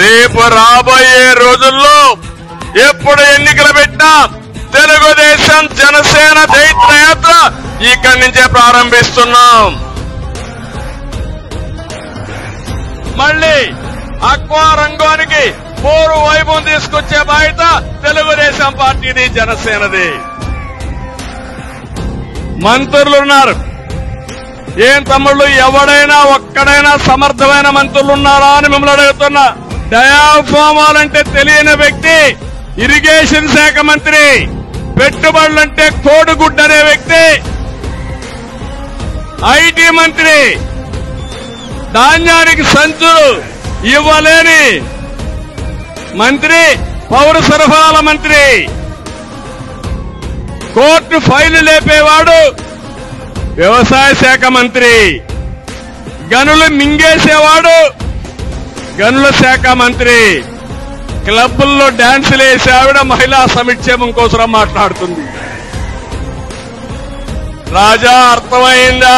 రేపు రాబోయే రోజుల్లో ఎప్పుడు ఎన్నికలు పెట్టినా తెలుగుదేశం జనసేన జైత్రయాత్ర ఇక్కడి నుంచే ప్రారంభిస్తున్నాం. మళ్ళీ అక్వా రంగానికి పూర్వ వైభవం తీసుకొచ్చే బాధ్యత తెలుగుదేశం పార్టీది, జనసేనది. మంత్రులున్నారు. ఏం తమ్ముళ్ళు, ఎవడైనా ఒక్కడైనా సమర్థమైన మంత్రులున్నారా అని మిమ్మల్ని అడుగుతున్నా. డయాఫామాలంటే తెలియని వ్యక్తి ఇరిగేషన్ శాఖ మంత్రి, పెట్టుబడులంటే కోడిగుడ్డు అనే వ్యక్తి ఐటీ మంత్రి, ధాన్యానికి సంచులు ఇవ్వలేని మంత్రి పౌర సరఫరాల మంత్రి, కోర్టు ఫైలు లేపేవాడు వ్యవసాయ శాఖ మంత్రి, గనులు మింగేసేవాడు గనుల శాఖ మంత్రి, క్లబ్బుల్లో డాన్సులు వేసే ఆవిడ మహిళా సంక్షేమం కోసం మాట్లాడుతుంది. రాజా, అర్థమైందా?